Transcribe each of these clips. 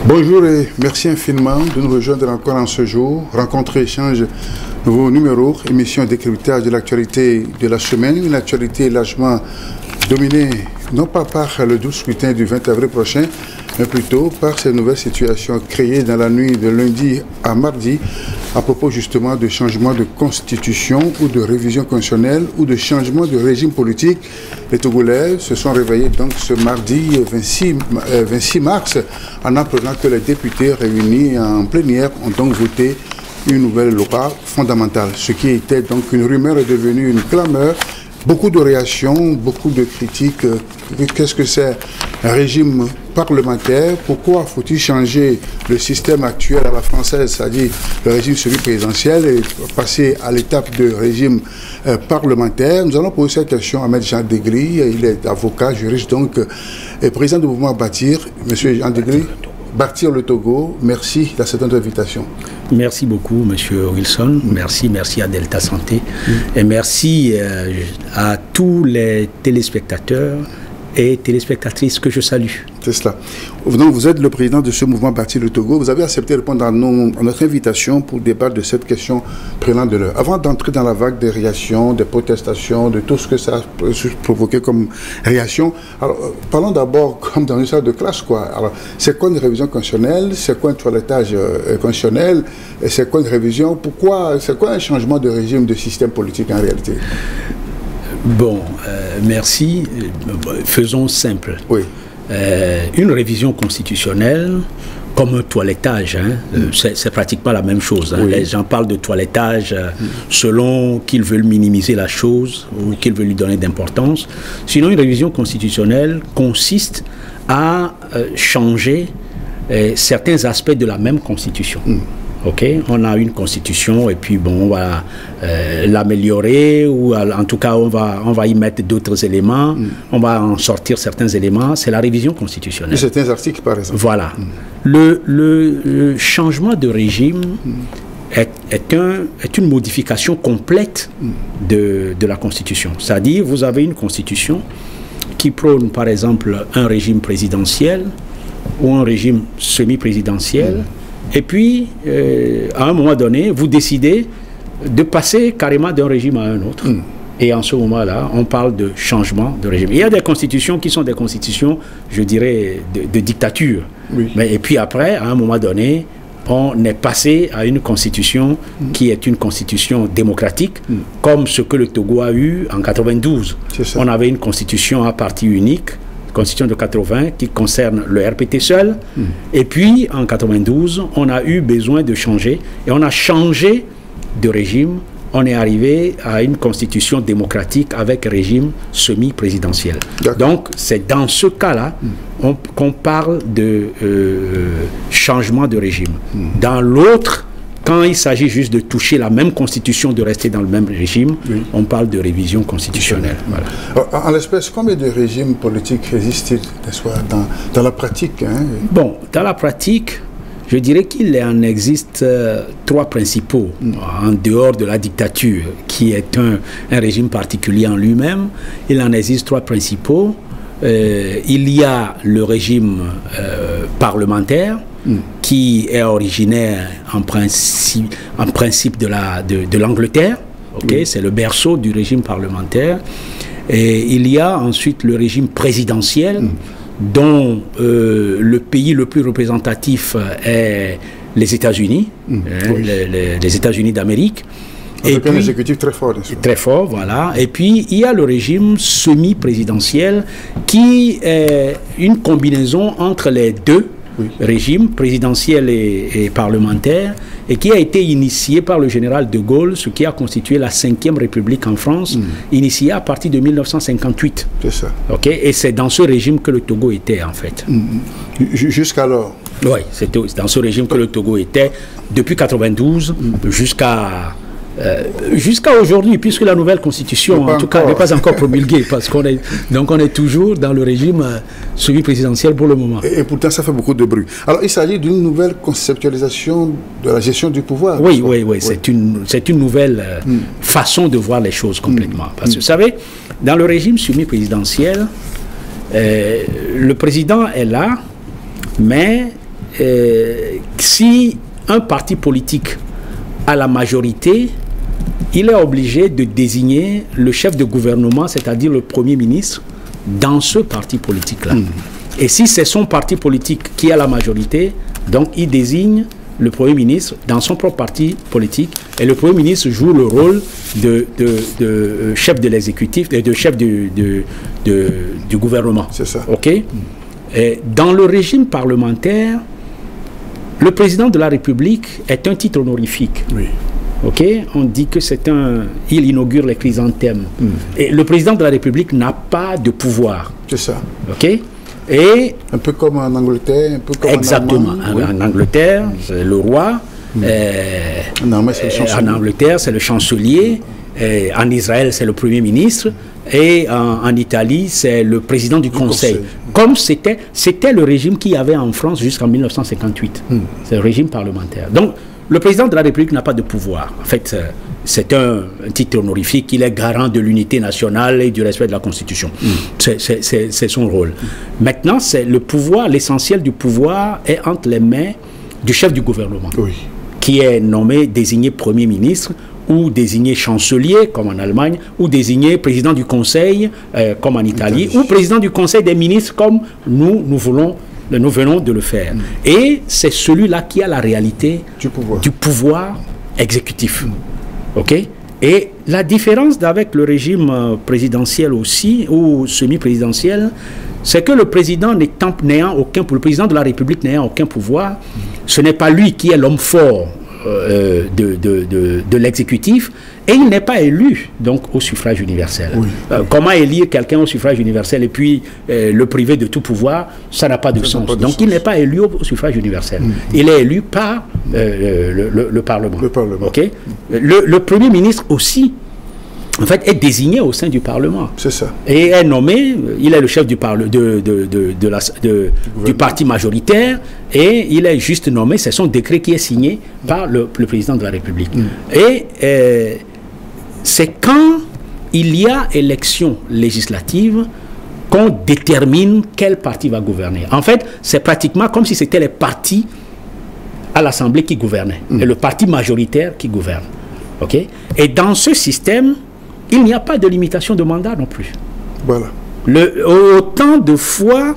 Bonjour et merci infiniment de nous rejoindre encore en ce jour. Rencontre et échange, nouveau numéro, émission décryptage de l'actualité de la semaine. Une actualité largement dominée, non pas par le 12 scrutin du 20 avril prochain, mais plutôt par ces nouvelles situations créées dans la nuit de lundi à mardi à propos justement de changement de constitution ou de révision constitutionnelle ou de changement de régime politique. Les Togolais se sont réveillés donc ce mardi 26 mars en apprenant que les députés réunis en plénière ont donc voté une nouvelle loi fondamentale. Ce qui était donc une rumeur est devenu une clameur. Beaucoup de réactions, beaucoup de critiques. Qu'est-ce que c'est un régime parlementaire? Pourquoi faut-il changer le système actuel à la française, c'est-à-dire le régime semi-présidentiel, et passer à l'étape de régime parlementaire? Nous allons poser cette question à M. Jean Degri. Il est avocat, juriste, donc, et président du mouvement Bâtir. M. Jean Degri, Bâtir le Togo, merci d'accepter invitation. Merci beaucoup, Monsieur Wilson. Merci à Delta Santé. Et merci à tous les téléspectateurs et téléspectatrices que je salue. C'est cela. Donc, vous êtes le président de ce mouvement Bâtir le Togo. Vous avez accepté de répondre à notre invitation pour débattre de cette question prenante de l'heure. Avant d'entrer dans la vague des réactions, des protestations, de tout ce que ça a provoqué comme réaction, alors, parlons d'abord comme dans une salle de classe, quoi. Alors, c'est quoi une révision constitutionnelle? C'est quoi un toilettage constitutionnel? C'est quoi une révision? Pourquoi? C'est quoi un changement de régime, de système politique en réalité? Bon, merci. Faisons simple. Oui. Une révision constitutionnelle, comme un toilettage, hein, c'est pratiquement la même chose. Hein. Oui. Les gens parlent de toilettage selon qu'ils veulent minimiser la chose ou qu'ils veulent lui donner d'importance. Sinon, une révision constitutionnelle consiste à changer certains aspects de la même constitution. Ok, on a une constitution et puis bon, on va l'améliorer ou en tout cas on va y mettre d'autres éléments, on va en sortir certains éléments, c'est la révision constitutionnelle. Certains articles par exemple. Voilà. Le changement de régime est une modification complète de la constitution. C'est-à-dire vous avez une constitution qui prône par exemple un régime présidentiel ou un régime semi-présidentiel. Et puis, à un moment donné, vous décidez de passer carrément d'un régime à un autre. Et en ce moment-là, on parle de changement de régime. Il y a des constitutions qui sont des constitutions, je dirais, de dictature. Oui. Et puis après, à un moment donné, on est passé à une constitution qui est une constitution démocratique, comme ce que le Togo a eu en 92. On avait une constitution à parti unique, constitution de 80 qui concerne le RPT seul. Et puis, en 92, on a eu besoin de changer. Et on a changé de régime. On est arrivé à une constitution démocratique avec régime semi-présidentiel. Donc, c'est dans ce cas-là qu'on parle de changement de régime. Dans l'autre, quand il s'agit juste de toucher la même constitution, de rester dans le même régime, on parle de révision constitutionnelle. Voilà. En l'espèce, combien de régimes politiques existent-ils dans la pratique, hein? Bon, dans la pratique, je dirais qu'il en existe trois principaux, en dehors de la dictature, qui est un régime particulier en lui-même. Il en existe trois principaux. Il y a le régime parlementaire, qui est originaire en principe de l'Angleterre. Okay? C'est le berceau du régime parlementaire. Et il y a ensuite le régime présidentiel, dont le pays le plus représentatif est les États-Unis, les États-Unis d'Amérique. Avec un exécutif très fort. Très fort, voilà. Et puis, il y a le régime semi-présidentiel qui est une combinaison entre les deux régime présidentiel et parlementaire, et qui a été initié par le général de Gaulle, ce qui a constitué la 5e République en France, initiée à partir de 1958. C'est ça. Okay? Et c'est dans ce régime que le Togo était, en fait. Jusqu'alors? Oui, c'est dans ce régime que le Togo était, depuis 92 jusqu'à aujourd'hui, puisque la nouvelle constitution, en tout cas, n'est pas encore promulguée, parce qu'on est toujours dans le régime semi-présidentiel pour le moment. Et pourtant, ça fait beaucoup de bruit. Alors, il s'agit d'une nouvelle conceptualisation de la gestion du pouvoir. Oui. C'est une nouvelle façon de voir les choses complètement. Parce que, vous savez, dans le régime semi-présidentiel, le président est là, mais si un parti politique a la majorité, il est obligé de désigner le chef de gouvernement, c'est-à-dire le Premier ministre, dans ce parti politique-là. Et si c'est son parti politique qui a la majorité, donc il désigne le Premier ministre dans son propre parti politique, et le Premier ministre joue le rôle de chef de l'exécutif, de chef du gouvernement. C'est ça. OK? Et dans le régime parlementaire, le président de la République est un titre honorifique. Oui. OK? On dit que c'est un... Il inaugure les chrysanthèmes. Et le président de la République n'a pas de pouvoir. C'est ça. OK? Et un peu comme en Angleterre, un peu comme exactement. en Allemagne. En Angleterre, c'est le roi. En Angleterre, c'est le chancelier. En Israël, c'est le premier ministre. Et en Italie, c'est le président du Conseil. Comme c'était le régime qu'il y avait en France jusqu'en 1958. C'est le régime parlementaire. Donc, le président de la République n'a pas de pouvoir. En fait, c'est un titre honorifique. Il est garant de l'unité nationale et du respect de la Constitution. C'est son rôle. Maintenant, c'est le pouvoir, l'essentiel du pouvoir est entre les mains du chef du gouvernement, qui est nommé, désigné Premier ministre, ou désigné chancelier, comme en Allemagne, ou désigné président du Conseil, comme en Italie, ou président du Conseil des ministres, comme nous venons de le faire. Et c'est celui-là qui a la réalité du pouvoir exécutif. OK? Et la différence avec le régime présidentiel aussi, ou semi-présidentiel, c'est que le président le président de la République n'ayant aucun pouvoir, ce n'est pas lui qui est l'homme fort de l'exécutif, et il n'est pas élu donc au suffrage universel. Comment élire quelqu'un au suffrage universel et puis le priver de tout pouvoir? Ça n'a pas de sens. Donc il n'est pas élu au suffrage universel. Il est élu par le Parlement. Okay? Le Premier ministre aussi, en fait, est désigné au sein du Parlement. C'est ça. Et est nommé, il est le chef du parti majoritaire, et il est juste nommé, c'est son décret qui est signé par le président de la République. Et c'est quand il y a élection législative qu'on détermine quel parti va gouverner. En fait, c'est pratiquement comme si c'était les partis à l'Assemblée qui gouvernaient, et le parti majoritaire qui gouverne. Okay? Et dans ce système, il n'y a pas de limitation de mandat non plus. Voilà. Autant de fois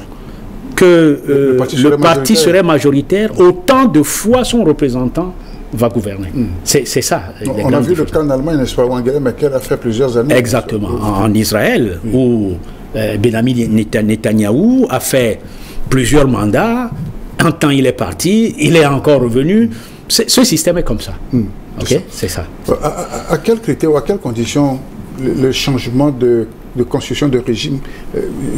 que le parti serait majoritaire, autant de fois son représentant va gouverner. C'est ça. On a vu le cas en Allemagne, n'est-ce pas, où Angela Merkel a fait plusieurs années. Exactement. En Israël, où Benjamin Netanyahou a fait plusieurs mandats. Un temps, il est parti, il est encore revenu. Ce système est comme ça. Ok, c'est ça. À quels critères ou à quelles conditions le changement de constitution de régime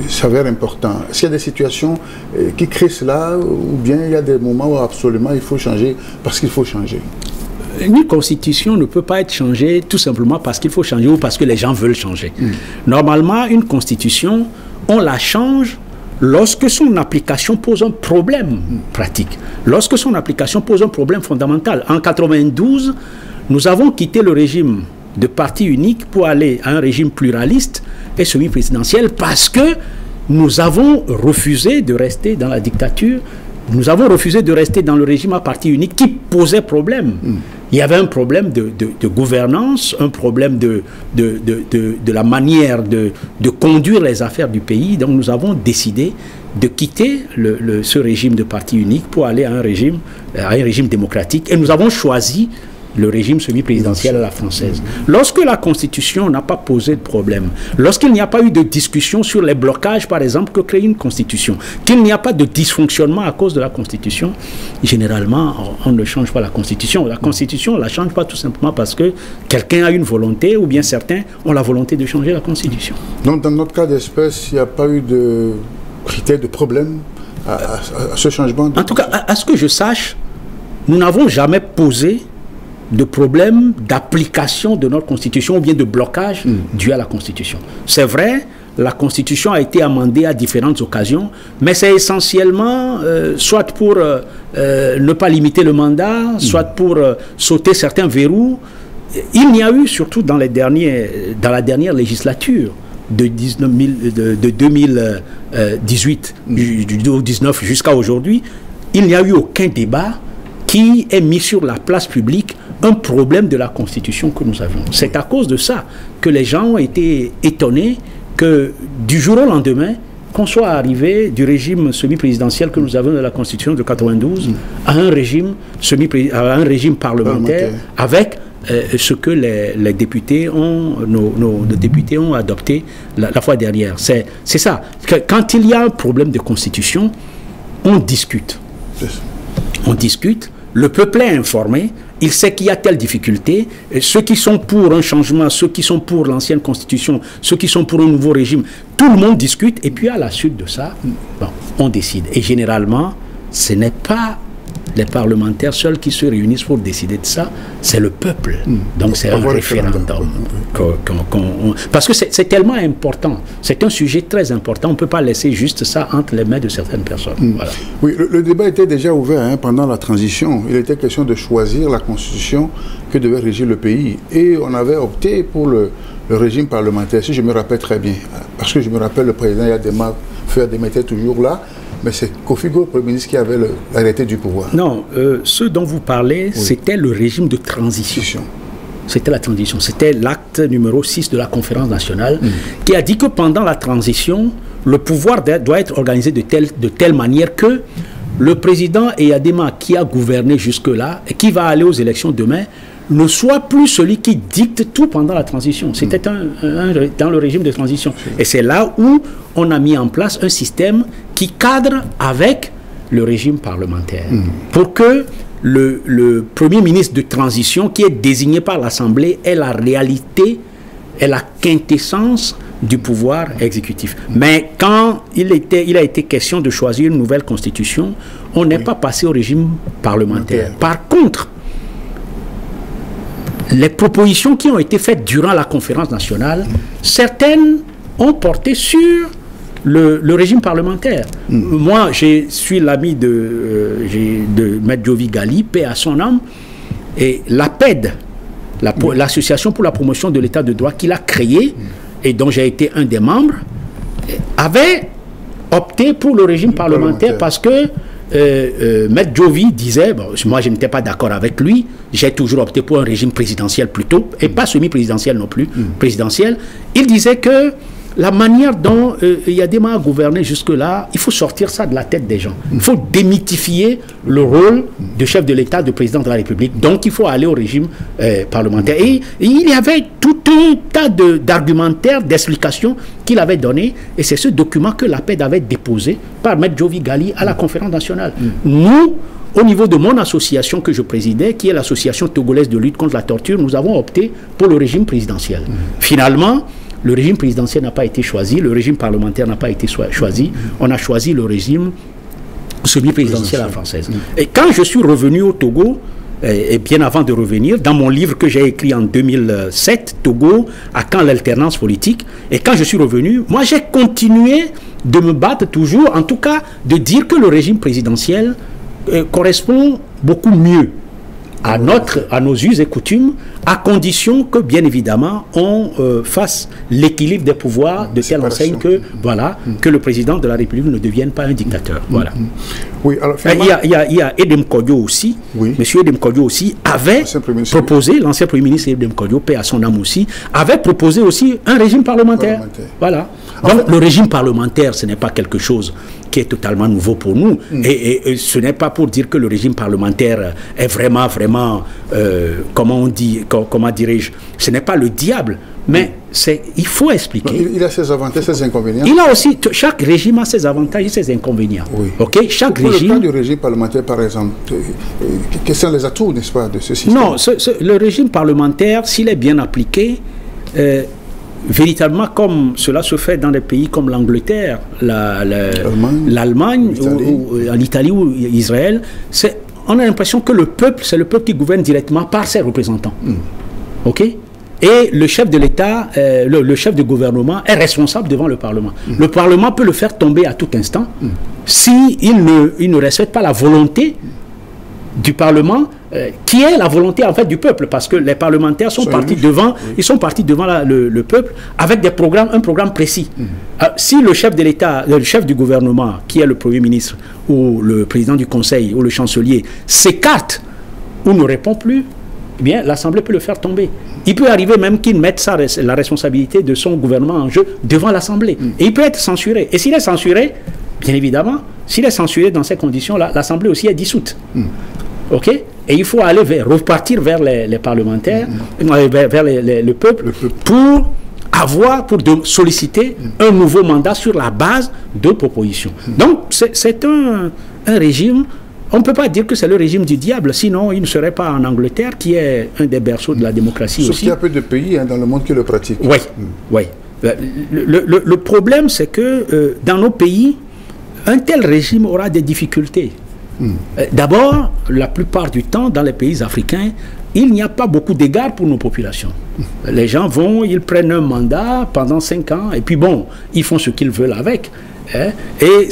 s'avère important? Est-ce qu'il y a des situations qui créent cela, ou bien il y a des moments où absolument il faut changer parce qu'il faut changer? Une constitution ne peut pas être changée tout simplement parce qu'il faut changer ou parce que les gens veulent changer. Normalement, une constitution, on la change lorsque son application pose un problème pratique, lorsque son application pose un problème fondamental. En 1992, nous avons quitté le régime de parti unique pour aller à un régime pluraliste et semi-présidentiel parce que nous avons refusé de rester dans la dictature, nous avons refusé de rester dans le régime à parti unique qui posait problème. Il y avait un problème de gouvernance, un problème de la manière de conduire les affaires du pays. Donc nous avons décidé de quitter ce régime de parti unique pour aller à un régime démocratique. Et nous avons choisi le régime semi-présidentiel à la française. Lorsque la Constitution n'a pas posé de problème, lorsqu'il n'y a pas eu de discussion sur les blocages, par exemple, que crée une Constitution, qu'il n'y a pas de dysfonctionnement à cause de la Constitution, généralement, on ne change pas la Constitution. La Constitution, on ne la change pas tout simplement parce que quelqu'un a une volonté, ou bien certains ont la volonté de changer la Constitution. Donc, dans notre cas d'espèce, il n'y a pas eu de critères, de problème à ce changement? En tout cas, à ce que je sache, nous n'avons jamais posé de problèmes d'application de notre Constitution ou bien de blocage dû à la Constitution. C'est vrai, la Constitution a été amendée à différentes occasions, mais c'est essentiellement soit pour ne pas limiter le mandat, soit pour sauter certains verrous. Il n'y a eu, surtout dans la dernière législature de 2018 jusqu'à aujourd'hui, il n'y a eu aucun débat qui ait mis sur la place publique un problème de la Constitution que nous avions. C'est à cause de ça que les gens ont été étonnés que du jour au lendemain, qu'on soit arrivé du régime semi-présidentiel que nous avons de la Constitution de 92 à un régime parlementaire avec ce que les députés ont, nos députés ont adopté la fois dernière. C'est ça. Quand il y a un problème de Constitution, on discute. On discute. Le peuple est informé, il sait qu'il y a telle difficulté, et ceux qui sont pour un changement, ceux qui sont pour l'ancienne constitution, ceux qui sont pour un nouveau régime, tout le monde discute, et puis à la suite de ça, bon, on décide. Et généralement, ce n'est pas les parlementaires seuls qui se réunissent pour décider de ça, c'est le peuple. Donc c'est un référendum. Parce que c'est tellement important, c'est un sujet très important, on ne peut pas laisser juste ça entre les mains de certaines personnes. Voilà. Oui, le débat était déjà ouvert pendant la transition. Il était question de choisir la constitution que devait régir le pays. Et on avait opté pour le régime parlementaire, si je me rappelle très bien. Parce que je me rappelle, le président Yadema était toujours là. Mais c'est Kofi Go, le Premier ministre, qui avait l'arrêté du pouvoir. Non, ce dont vous parlez, c'était le régime de transition. C'était la transition. C'était l'acte numéro 6 de la conférence nationale qui a dit que pendant la transition, le pouvoir doit être organisé de telle manière que le président Eyadema, qui a gouverné jusque-là et qui va aller aux élections demain, ne soit plus celui qui dicte tout pendant la transition. C'était dans le régime de transition. Et c'est là où on a mis en place un système qui cadre avec le régime parlementaire. Pour que le Premier ministre de transition, qui est désigné par l'Assemblée, ait la réalité, ait la quintessence du pouvoir exécutif. Mais quand il a été question de choisir une nouvelle constitution, on n'est pas passé au régime parlementaire. Par contre, les propositions qui ont été faites durant la conférence nationale, certaines ont porté sur le régime parlementaire. Moi, je suis l'ami de Maître Jovi Gali, paix à son âme, et l'APED, l'association pour la promotion de l'état de droit qu'il a créée, et dont j'ai été un des membres, avait opté pour le régime parlementaire parce que Maître Jovi disait, bon, moi je n'étais pas d'accord avec lui, j'ai toujours opté pour un régime présidentiel plutôt, et pas semi-présidentiel non plus, présidentiel. Il disait que la manière dont Yadema a gouverné jusque-là, il faut sortir ça de la tête des gens. Il faut démythifier le rôle de chef de l'État, de président de la République. Donc il faut aller au régime parlementaire. Et il y avait tout un tas d'argumentaires, d'explications qu'il avait donné, et c'est ce document que l'APED avait déposé par Maître Jovi Gali à la conférence nationale. Nous, au niveau de mon association que je présidais, qui est l'association togolaise de lutte contre la torture, nous avons opté pour le régime présidentiel. Finalement, le régime présidentiel n'a pas été choisi, le régime parlementaire n'a pas été choisi, on a choisi le régime semi-présidentiel à la française. Et quand je suis revenu au Togo, et bien avant de revenir, dans mon livre que j'ai écrit en 2007, Togo, à quand l'alternance politique, et quand je suis revenu, moi j'ai continué de me battre toujours, en tout cas de dire que le régime présidentiel correspond beaucoup mieux à nos us et coutumes, à condition que, bien évidemment, on fasse l'équilibre des pouvoirs de telle enseigne que, voilà, que le président de la République ne devienne pas un dictateur. Voilà. Oui, alors, il y a Edem Kodjo aussi. Monsieur Edem Kodjo aussi avait proposé, l'ancien Premier ministre Edem Kodjo, paix à son âme aussi, avait proposé aussi un régime parlementaire. Voilà. Donc, le régime parlementaire, ce n'est pas quelque chose qui est totalement nouveau pour nous. Et ce n'est pas pour dire que le régime parlementaire est vraiment, comment dirais-je, ce n'est pas le diable, mais il faut expliquer. Il a ses avantages, ses inconvénients. Il a aussi, chaque régime a ses avantages et ses inconvénients. Ok, chaque régime. Pour le cas du régime parlementaire, par exemple, quels sont les atouts, n'est-ce pas, de ce système? Non, le régime parlementaire, s'il est bien appliqué, véritablement comme cela se fait dans des pays comme l'Angleterre, l'Allemagne, l'Italie ou Israël, on a l'impression que le peuple, c'est le peuple qui gouverne directement par ses représentants. Ok? Et le chef de l'État, le chef de gouvernement est responsable devant le Parlement. Le Parlement peut le faire tomber à tout instant s'il ne respecte pas la volonté du Parlement, qui est la volonté en fait du peuple, parce que les parlementaires sont partis devant, ils sont partis devant le peuple avec des programmes, un programme précis. Si le chef de l'État, le chef du gouvernement, qui est le Premier ministre, ou le président du Conseil, ou le chancelier, s'écarte ou ne répond plus, eh bien l'Assemblée peut le faire tomber. Il peut arriver même qu'il mette la responsabilité de son gouvernement en jeu devant l'Assemblée. Et il peut être censuré. Et s'il est censuré, bien évidemment, s'il est censuré dans ces conditions-là, l'Assemblée aussi est dissoute. OK? Et il faut aller repartir vers les parlementaires, vers le peuple, pour solliciter un nouveau mandat sur la base de propositions. Donc, c'est un régime. On ne peut pas dire que c'est le régime du diable, sinon il ne serait pas en Angleterre, qui est un des berceaux de la démocratie aussi. Sauf qu'il y a peu de pays dans le monde qui le pratiquent. Oui, oui. Le problème, c'est que dans nos pays, un tel régime aura des difficultés. D'abord, la plupart du temps, dans les pays africains, il n'y a pas beaucoup d'égards pour nos populations. Les gens vont, ils prennent un mandat pendant 5 ans, et puis bon, ils font ce qu'ils veulent avec. Et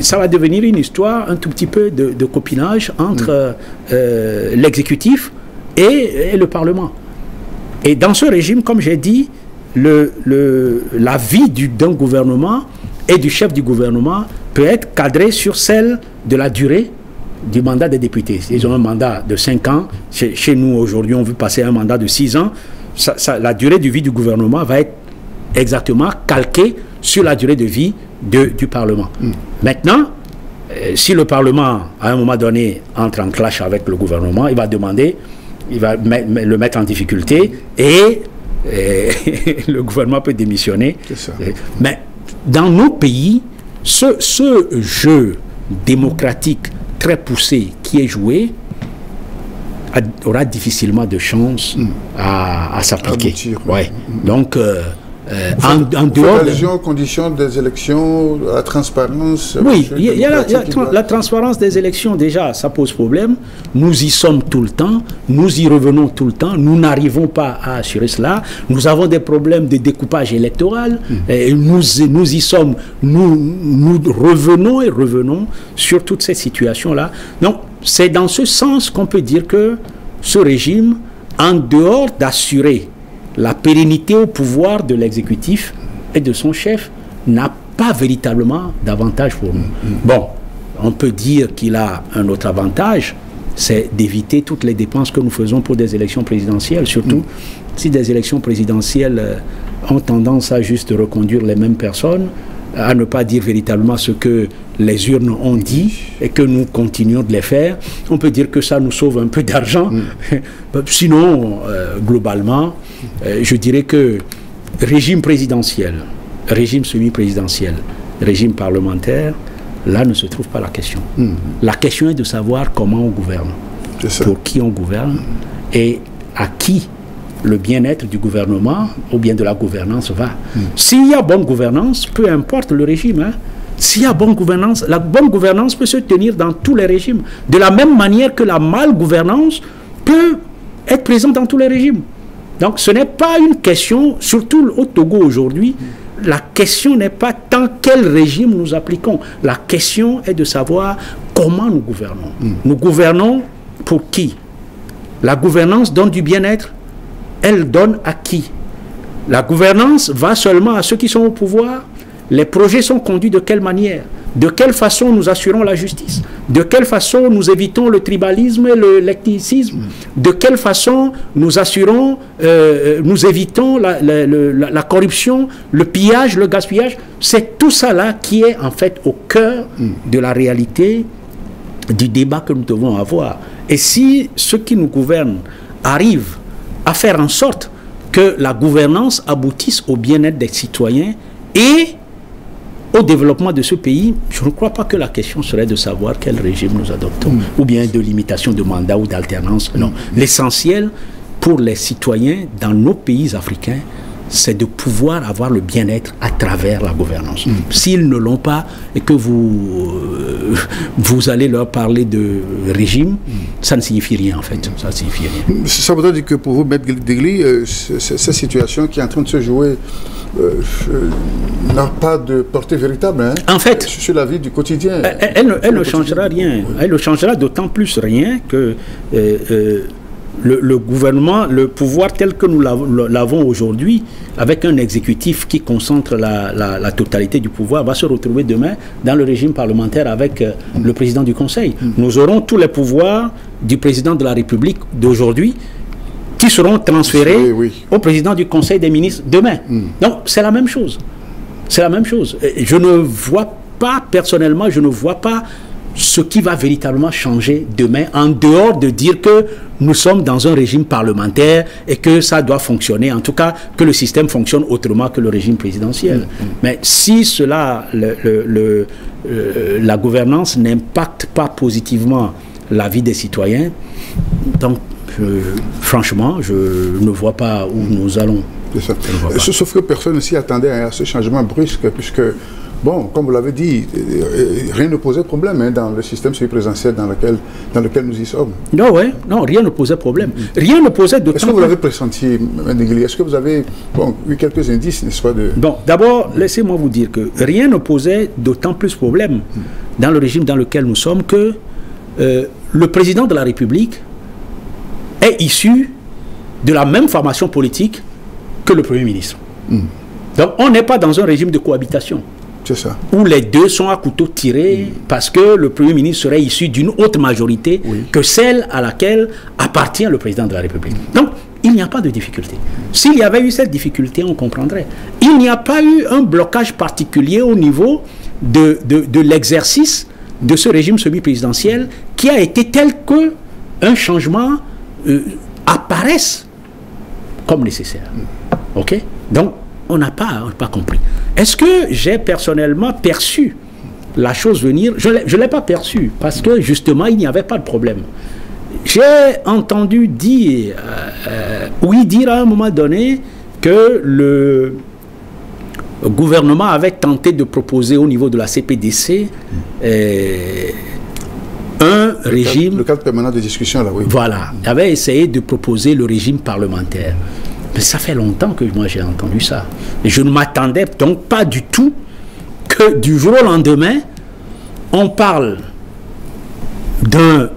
ça va devenir une histoire un tout petit peu de copinage entre l'exécutif et le Parlement. Et dans ce régime, comme j'ai dit, la vie d'un gouvernement et du chef du gouvernement peut être cadrée sur celle de la durée du mandat des députés. Ils ont un mandat de 5 ans. Chez nous, aujourd'hui, on veut passer un mandat de 6 ans. La durée de vie du gouvernement va être exactement calquée sur la durée de vie du Parlement. Maintenant, si le Parlement, à un moment donné, entre en clash avec le gouvernement, il va demander, il va le mettre en difficulté et le gouvernement peut démissionner. Mais dans nos pays, ce jeu démocratique très poussé qui est joué aura difficilement de chance à s'appliquer. Ouais. Donc, en dehors de conditions des élections, la transparence. Oui, il y a la transparence des élections, déjà, ça pose problème. Nous y sommes tout le temps, nous y revenons tout le temps, nous n'arrivons pas à assurer cela. Nous avons des problèmes de découpage électoral, et nous y sommes, nous revenons et revenons sur toutes ces situations-là. Donc, c'est dans ce sens qu'on peut dire que ce régime, en dehors d'assurer la pérennité au pouvoir de l'exécutif et de son chef, n'a pas véritablement d'avantage pour nous. Bon, on peut dire qu'il a un autre avantage, c'est d'éviter toutes les dépenses que nous faisons pour des élections présidentielles, surtout si des élections présidentielles ont tendance à juste reconduire les mêmes personnes, à ne pas dire véritablement ce que les urnes ont dit et que nous continuons de les faire. On peut dire que ça nous sauve un peu d'argent. Sinon, globalement, je dirais que régime présidentiel, régime semi-présidentiel, régime parlementaire, là ne se trouve pas la question. La question est de savoir comment on gouverne, pour qui on gouverne et à qui le bien-être du gouvernement ou bien de la gouvernance va. S'il y a bonne gouvernance, peu importe le régime, s'il y a bonne gouvernance, la bonne gouvernance peut se tenir dans tous les régimes. De la même manière que la malgouvernance peut être présente dans tous les régimes. Donc ce n'est pas une question, surtout au Togo aujourd'hui, la question n'est pas tant quel régime nous appliquons. La question est de savoir comment nous gouvernons. Nous gouvernons pour qui? La gouvernance donne du bien-être. Elle donne à qui? La gouvernance va seulement à ceux qui sont au pouvoir. Les projets sont conduits de quelle manière? De quelle façon nous assurons la justice? De quelle façon nous évitons le tribalisme et l'ethnicisme? De quelle façon nous assurons, nous évitons la corruption, le pillage, le gaspillage? C'est tout ça là qui est en fait au cœur de la réalité du débat que nous devons avoir. Et si ceux qui nous gouvernent arrivent à faire en sorte que la gouvernance aboutisse au bien-être des citoyens et au développement de ce pays, je ne crois pas que la question serait de savoir quel régime nous adoptons, ou bien de limitation de mandat ou d'alternance. Non. L'essentiel pour les citoyens dans nos pays africains, c'est de pouvoir avoir le bien-être à travers la gouvernance. S'ils ne l'ont pas et que vous allez leur parler de régime, ça ne signifie rien en fait. Ça ne signifie rien. Ça voudrait dire que pour vous, Maître Degli, cette situation qui est en train de se jouer n'a pas de portée véritable, hein, en fait, sur la vie du quotidien. Elle ne changera rien. Elle ne changera d'autant plus rien que le gouvernement, le pouvoir tel que nous l'avons aujourd'hui, avec un exécutif qui concentre la totalité du pouvoir, va se retrouver demain dans le régime parlementaire avec le président du Conseil. Nous aurons tous les pouvoirs du président de la République d'aujourd'hui qui seront transférés au président du Conseil des ministres demain. Donc c'est la même chose. C'est la même chose. Je ne vois pas, personnellement, je ne vois pas ce qui va véritablement changer demain, en dehors de dire que nous sommes dans un régime parlementaire et que ça doit fonctionner, en tout cas que le système fonctionne autrement que le régime présidentiel. Mais si cela, la gouvernance n'impacte pas positivement la vie des citoyens, donc franchement, je ne vois pas où nous allons. Ça. Sauf que personne ne s'y attendait à ce changement brusque, puisque, bon, comme vous l'avez dit, rien ne posait problème, hein, dans le système semi-présidentiel dans lequel nous y sommes. Non, non, rien ne posait problème. Rien ne posait de. Est-ce que vous l'avez pressenti, M. Degli? Est-ce que vous avez eu quelques indices, n'est-ce pas, de... Bon, d'abord, laissez-moi vous dire que rien ne posait d'autant plus problème dans le régime dans lequel nous sommes que le président de la République est issu de la même formation politique que le Premier ministre. Donc on n'est pas dans un régime de cohabitation. C'est ça. Où les deux sont à couteau tiré parce que le Premier ministre serait issu d'une autre majorité que celle à laquelle appartient le président de la République. Donc il n'y a pas de difficulté. S'il y avait eu cette difficulté, on comprendrait. Il n'y a pas eu un blocage particulier au niveau de l'exercice de ce régime semi-présidentiel qui a été tel que un changement apparaisse comme nécessaire. Ok? Donc, on n'a pas compris. Est-ce que j'ai personnellement perçu la chose venir? Je ne l'ai pas perçu, parce que justement, il n'y avait pas de problème. J'ai entendu dire, dire à un moment donné que le gouvernement avait tenté de proposer au niveau de la CPDC un régime... Le cadre permanent de discussion, là, oui. Voilà. Il avait essayé de proposer le régime parlementaire. Mais ça fait longtemps que moi j'ai entendu ça. Et je ne m'attendais donc pas du tout que du jour au lendemain, on parle d'un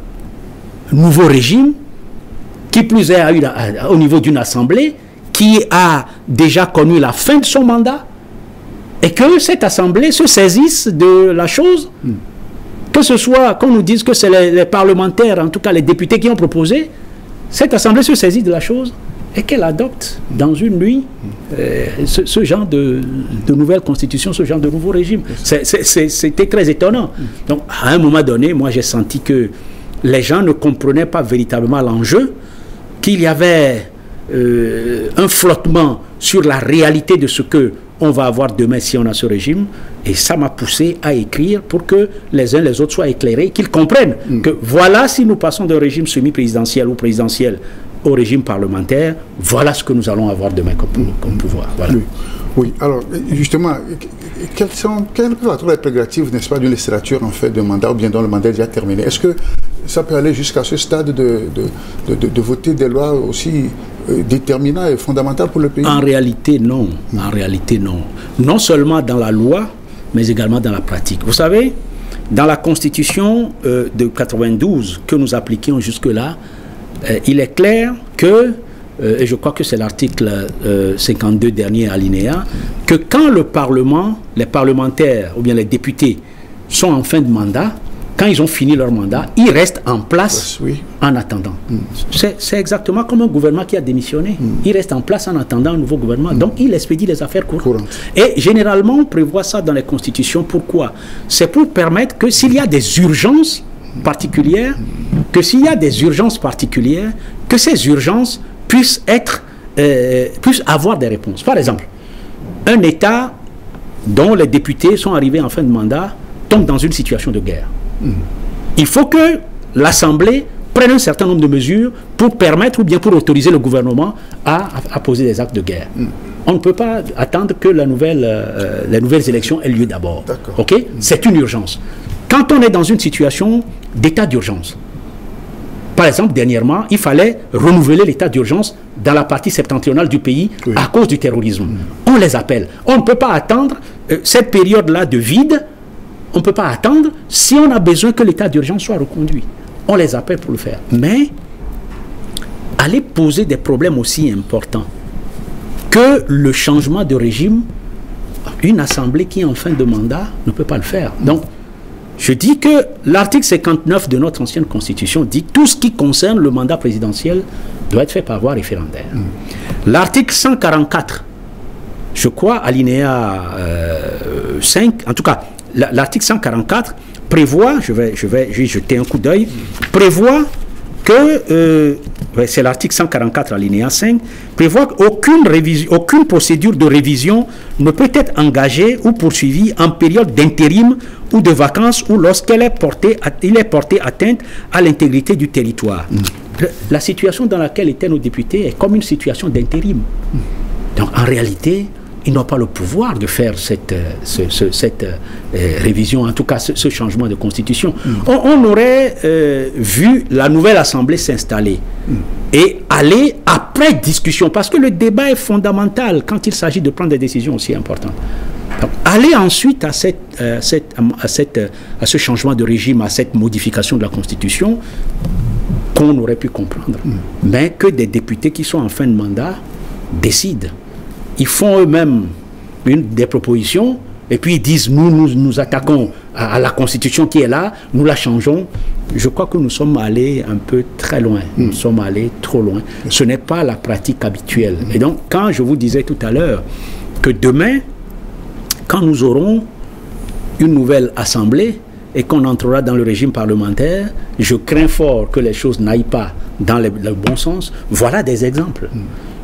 nouveau régime, qui plus est au niveau d'une assemblée, qui a déjà connu la fin de son mandat, et que cette assemblée se saisisse de la chose, que ce soit, qu'on nous dise que c'est les parlementaires, en tout cas les députés qui ont proposé, cette assemblée se saisit de la chose, et qu'elle adopte dans une nuit ce genre de nouvelle constitution, ce genre de nouveau régime. C'était très étonnant. Donc, à un moment donné, moi j'ai senti que les gens ne comprenaient pas véritablement l'enjeu, qu'il y avait un flottement sur la réalité de ce que on va avoir demain si on a ce régime, et ça m'a poussé à écrire pour que les uns les autres soient éclairés, qu'ils comprennent que voilà, si nous passons d'un régime semi-présidentiel ou présidentiel au régime parlementaire, voilà ce que nous allons avoir demain comme pouvoir. Voilà. Oui, alors justement, quelles peuvent être les prérogatives, n'est-ce pas, d'une législature en fait de mandat, ou bien dont le mandat est déjà terminé? Est-ce que ça peut aller jusqu'à ce stade de voter des lois aussi déterminantes et fondamentales pour le pays? En réalité, non. En réalité, non. Non seulement dans la loi, mais également dans la pratique. Vous savez, dans la Constitution de 92 que nous appliquions jusque-là, il est clair que, et je crois que c'est l'article 52 dernier alinéa, que quand le Parlement, les parlementaires ou bien les députés sont en fin de mandat, quand ils ont fini leur mandat, ils restent en place en attendant. C'est exactement comme un gouvernement qui a démissionné. Il reste en place en attendant un nouveau gouvernement. Donc il expédie les affaires courantes. Et généralement, on prévoit ça dans les constitutions. Pourquoi? C'est pour permettre que s'il y a des urgences particulières, que ces urgences puissent avoir des réponses. Par exemple, un État dont les députés sont arrivés en fin de mandat tombe dans une situation de guerre. Il faut que l'Assemblée prenne un certain nombre de mesures pour permettre ou bien pour autoriser le gouvernement à poser des actes de guerre. On ne peut pas attendre que les nouvelles élections aient lieu d'abord. Ok? C'est une urgence. Quand on est dans une situation d'état d'urgence, par exemple, dernièrement, il fallait renouveler l'état d'urgence dans la partie septentrionale du pays à cause du terrorisme. On les appelle. On ne peut pas attendre cette période-là de vide. On ne peut pas attendre si on a besoin que l'état d'urgence soit reconduit. On les appelle pour le faire. Mais aller poser des problèmes aussi importants que le changement de régime, une assemblée qui est en fin de mandat ne peut pas le faire. Donc, je dis que l'article 59 de notre ancienne constitution dit que tout ce qui concerne le mandat présidentiel doit être fait par voie référendaire. L'article 144, je crois, alinéa 5, en tout cas, l'article 144 prévoit, je vais jeter un coup d'œil, prévoit que, c'est l'article 144 alinéa 5, prévoit qu'aucune procédure de révision ne peut être engagée ou poursuivie en période d'intérim ou de vacances ou lorsqu'il est porté atteinte à l'intégrité du territoire. La situation dans laquelle étaient nos députés est comme une situation d'intérim. Donc en réalité, ils n'ont pas le pouvoir de faire cette révision, en tout cas ce changement de constitution. On aurait vu la nouvelle assemblée s'installer et aller après discussion, parce que le débat est fondamental quand il s'agit de prendre des décisions aussi importantes. Donc, aller ensuite à ce changement de régime, à cette modification de la constitution, qu'on aurait pu comprendre, mais que des députés qui sont en fin de mandat décident. Ils font eux-mêmes des propositions et puis ils disent nous attaquons à la constitution qui est là, nous la changeons. Je crois que nous sommes allés un peu très loin, nous sommes allés trop loin. Ce n'est pas la pratique habituelle. Et donc quand je vous disais tout à l'heure que demain, quand nous aurons une nouvelle assemblée et qu'on entrera dans le régime parlementaire, je crains fort que les choses n'aillent pas dans le bon sens. Voilà des exemples.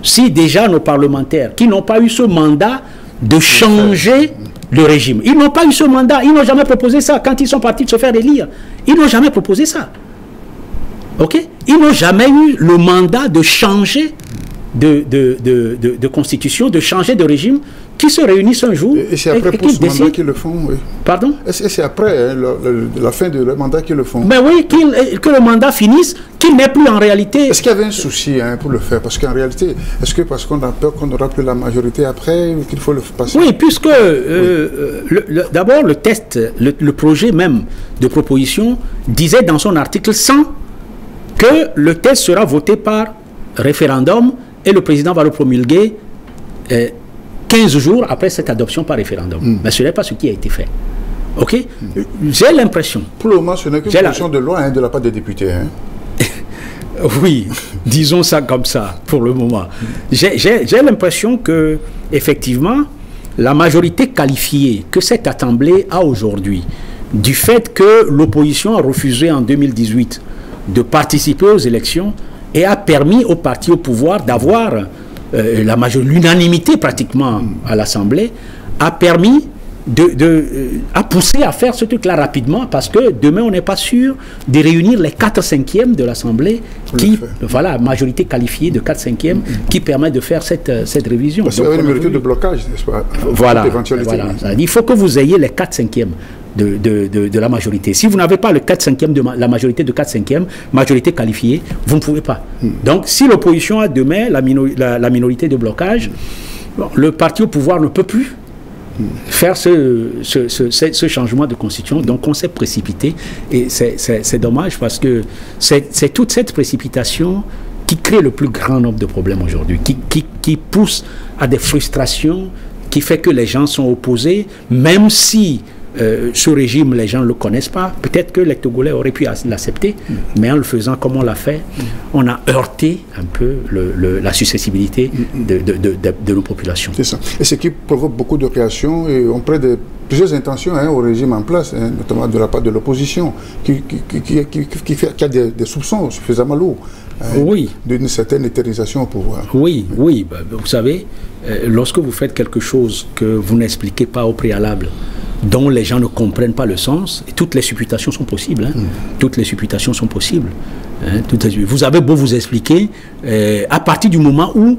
Si déjà nos parlementaires qui n'ont pas eu ce mandat de changer le régime, ils n'ont pas eu ce mandat, ils n'ont jamais proposé ça quand ils sont partis de se faire élire. Ils n'ont jamais proposé ça. Ok? Ils n'ont jamais eu le mandat de changer de constitution, de changer de régime, qui se réunissent un jour et c'est après pour ce mandat qu'ils le font, oui. Pardon? Et c'est après la fin de leur mandat qu'ils le font. Mais oui, que le mandat finisse, qu'il n'ait plus en réalité... Est-ce qu'il y avait un souci pour le faire? Parce qu'en réalité, est-ce que parce qu'on a peur qu'on n'aura plus la majorité après, qu'il faut le passer? Oui, puisque d'abord le projet même de proposition disait dans son article 100 que le texte sera voté par référendum et le président va le promulguer 15 jours après cette adoption par référendum. Mais ce n'est pas ce qui a été fait. Ok? J'ai l'impression... Pour le moment, ce n'est qu'une proposition de loi de la part des députés. Oui, disons ça comme ça, pour le moment. J'ai l'impression que, effectivement, la majorité qualifiée que cette assemblée a aujourd'hui, du fait que l'opposition a refusé en 2018 de participer aux élections et a permis aux partis au pouvoir d'avoir l'unanimité pratiquement à l'Assemblée, a permis a poussé à faire ce truc-là rapidement, parce que demain on n'est pas sûr de réunir les 4/5e de l'Assemblée, voilà, majorité qualifiée de 4/5e, qui permet de faire cette révision. Parce qu'il y a une minorité de blocage, n'est-ce pas? Voilà. Il faut que vous ayez les 4/5e de la majorité. Si vous n'avez pas le 4/5e de la majorité de 4/5e, majorité qualifiée, vous ne pouvez pas. Donc si l'opposition a demain la minorité de blocage, le parti au pouvoir ne peut plus faire ce changement de constitution. Donc on s'est précipité et c'est dommage, parce que c'est toute cette précipitation qui crée le plus grand nombre de problèmes aujourd'hui, qui pousse à des frustrations, qui fait que les gens sont opposés, même si ce régime, les gens ne le connaissent pas. Peut-être que les Togolais auraient pu l'accepter, mais en le faisant comme on l'a fait, on a heurté un peu la susceptibilité de nos populations. C'est ça. Et ce qui provoque beaucoup de réactions, et on prête plusieurs intentions au régime en place, notamment de la part de l'opposition, qui a des soupçons suffisamment lourds. Oui. D'une certaine éthérisation au pouvoir. Oui, oui. Vous savez, lorsque vous faites quelque chose que vous n'expliquez pas au préalable, dont les gens ne comprennent pas le sens, et toutes les supputations sont possibles. Toutes les supputations sont possibles. Vous avez beau vous expliquer, à partir du moment où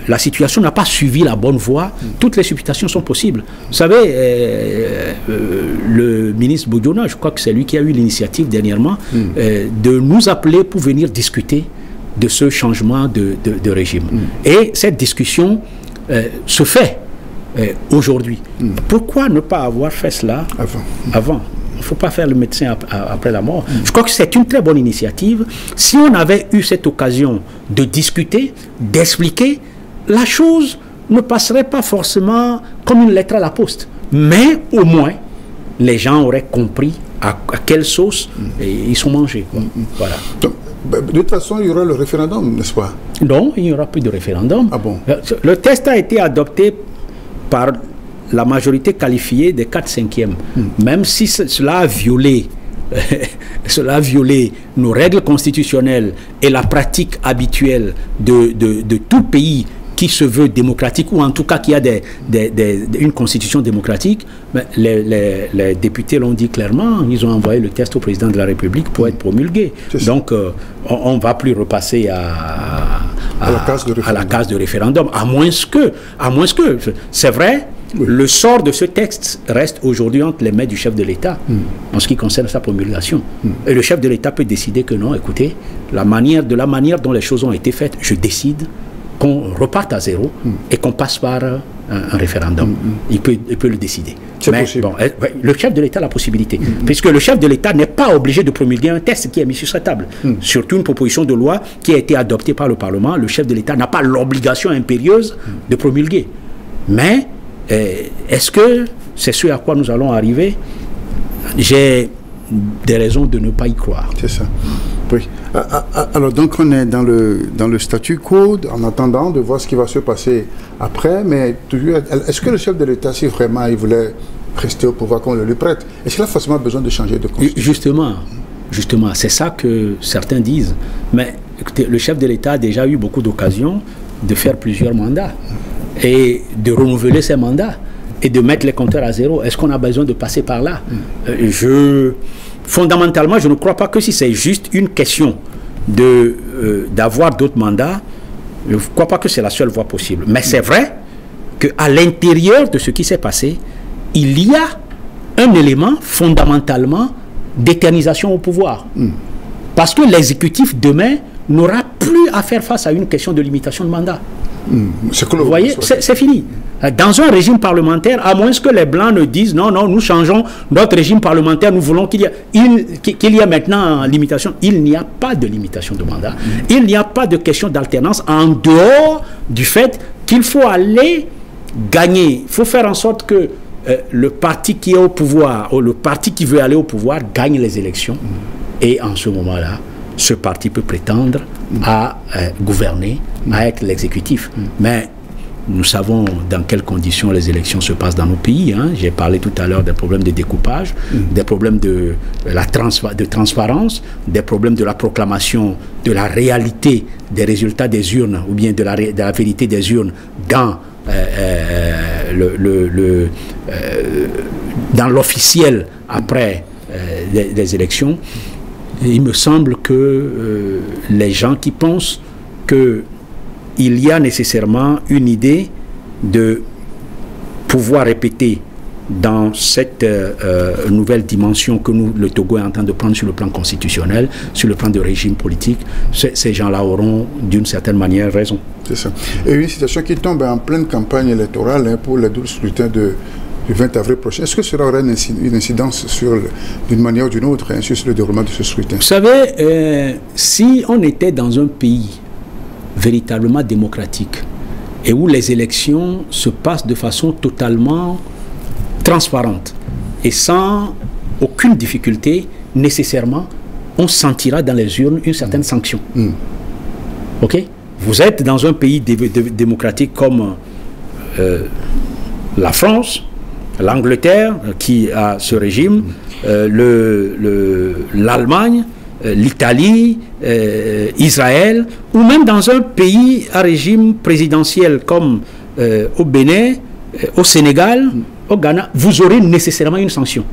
la situation n'a pas suivi la bonne voie, toutes les supputations sont possibles. Vous savez, le ministre Bodiona, je crois que c'est lui qui a eu l'initiative dernièrement, de nous appeler pour venir discuter de ce changement de régime. Et cette discussion se fait aujourd'hui. Pourquoi ne pas avoir fait cela avant? Il ne faut pas faire le médecin après la mort. Je crois que c'est une très bonne initiative. Si on avait eu cette occasion de discuter, d'expliquer, la chose ne passerait pas forcément comme une lettre à la poste. Mais au moins, les gens auraient compris à quelle sauce ils sont mangés. Voilà. Donc, de toute façon, il y aura le référendum, n'est-ce pas? Non, il n'y aura plus de référendum. Ah bon? Le texte a été adopté par la majorité qualifiée des 4/5e. Même si cela a violé nos règles constitutionnelles et la pratique habituelle de tout pays qui se veut démocratique, ou en tout cas qui a une constitution démocratique, mais les députés l'ont dit clairement, ils ont envoyé le texte au président de la République pour être promulgué. Donc on ne va plus repasser à la case de référendum, à moins que c'est vrai. Oui. Le sort de ce texte reste aujourd'hui entre les mains du chef de l'État en ce qui concerne sa promulgation. Et le chef de l'État peut décider que non, écoutez, de la manière dont les choses ont été faites, je décide qu'on reparte à zéro et qu'on passe par un référendum. Il peut le décider. Mais bon, le chef de l'État a la possibilité, puisque le chef de l'État n'est pas obligé de promulguer un texte qui est mis sur sa table. Surtout une proposition de loi qui a été adoptée par le Parlement, le chef de l'État n'a pas l'obligation impérieuse de promulguer. Mais est-ce que c'est ce à quoi nous allons arriver? J'ai des raisons de ne pas y croire. C'est ça. Oui. Alors, donc, on est dans le statu quo, en attendant de voir ce qui va se passer après, mais est-ce que le chef de l'État, si vraiment il voulait rester au pouvoir, qu'on le lui prête, est-ce qu'il a forcément besoin de changer de constitution? Justement, c'est ça que certains disent. Mais écoutez, le chef de l'État a déjà eu beaucoup d'occasions de faire plusieurs mandats et de renouveler ses mandats et de mettre les compteurs à zéro. Est-ce qu'on a besoin de passer par là? Fondamentalement, je ne crois pas que si c'est juste une question d'avoir d'autres mandats, je ne crois pas que c'est la seule voie possible. Mais c'est vrai qu'à l'intérieur de ce qui s'est passé, il y a un élément fondamentalement d'éternisation au pouvoir. Parce que l'exécutif demain n'aura plus à faire face à une question de limitation de mandat. Vous voyez, c'est fini. Dans un régime parlementaire, à moins que les Blancs ne disent non, nous changeons notre régime parlementaire, nous voulons qu'il y ait maintenant limitation. Il n'y a pas de limitation de mandat. Il n'y a pas de question d'alternance en dehors du fait qu'il faut aller gagner. Il faut faire en sorte que le parti qui est au pouvoir, ou le parti qui veut aller au pouvoir, gagne les élections. Et en ce moment-là, ce parti peut prétendre à gouverner, à être l'exécutif. Mais nous savons dans quelles conditions les élections se passent dans nos pays. J'ai parlé tout à l'heure des problèmes de découpage, des problèmes de transparence, des problèmes de la proclamation de la réalité des résultats des urnes, ou bien de la vérité des urnes dans dans l'officiel après des élections. Il me semble que les gens qui pensent qu'il y a nécessairement une idée de pouvoir répéter dans cette nouvelle dimension que le Togo est en train de prendre sur le plan constitutionnel, sur le plan de régime politique, ces gens-là auront d'une certaine manière raison. C'est ça. Et une situation qui tombe en pleine campagne électorale pour le 12 scrutin du 20 avril prochain. Est-ce que cela aurait une incidence d'une manière ou d'une autre sur le déroulement de ce scrutin? Vous savez, si on était dans un pays véritablement démocratique et où les élections se passent de façon totalement transparente et sans aucune difficulté, nécessairement, on sentira dans les urnes une certaine sanction. Ok? Vous êtes dans un pays démocratique comme la France, l'Angleterre qui a ce régime, l'Allemagne, l'Italie, Israël, ou même dans un pays à régime présidentiel comme au Bénin, au Sénégal, au Ghana, vous aurez nécessairement une sanction.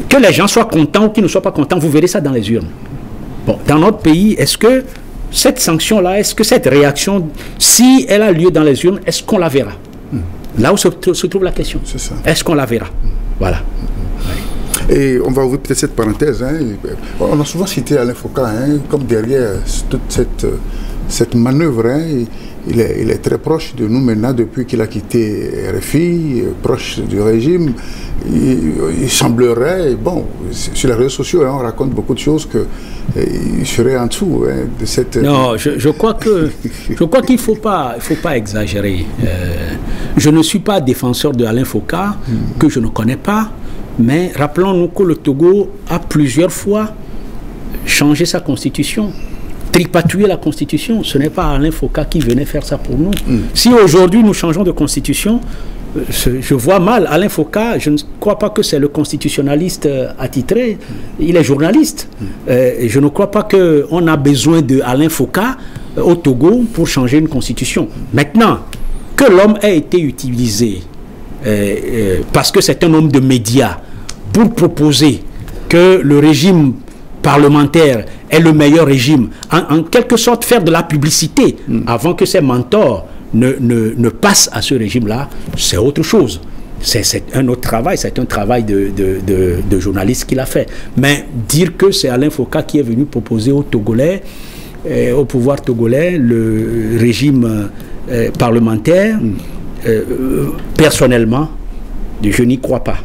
Que les gens soient contents ou qu'ils ne soient pas contents, vous verrez ça dans les urnes. Bon, dans notre pays, est-ce que cette sanction-là, est-ce que cette réaction, si elle a lieu dans les urnes, est-ce qu'on la verra? Là où se trouve la question. Est-ce qu'on la verra? Voilà. Et on va ouvrir peut-être cette parenthèse. Hein. On a souvent cité Alain Foka, hein, comme derrière toute cette manœuvre. Hein. Il est très proche de nous maintenant depuis qu'il a quitté RFI, proche du régime. Il semblerait, bon, sur les réseaux sociaux, hein, on raconte beaucoup de choses qu'il serait en dessous hein, de cette... Non, je crois qu'il ne faut pas exagérer. Je ne suis pas défenseur de Alain Foka, que je ne connais pas, mais rappelons-nous que le Togo a plusieurs fois changé sa constitution. Tripatouiller la constitution, ce n'est pas Alain Foka qui venait faire ça pour nous. Si aujourd'hui nous changeons de constitution, je vois mal Alain Foka, je ne crois pas que c'est le constitutionnaliste attitré, il est journaliste. Je ne crois pas qu'on a besoin de Alain Foka au Togo pour changer une constitution. Maintenant, que l'homme ait été utilisé parce que c'est un homme de médias pour proposer que le régime parlementaire est le meilleur régime, en quelque sorte faire de la publicité avant que ses mentors ne passent à ce régime-là, c'est autre chose. C'est un autre travail, c'est un travail de journaliste qu'il a fait. Mais dire que c'est Alain Foka qui est venu proposer aux Togolais, au pouvoir togolais, le régime parlementaire, personnellement, je n'y crois pas.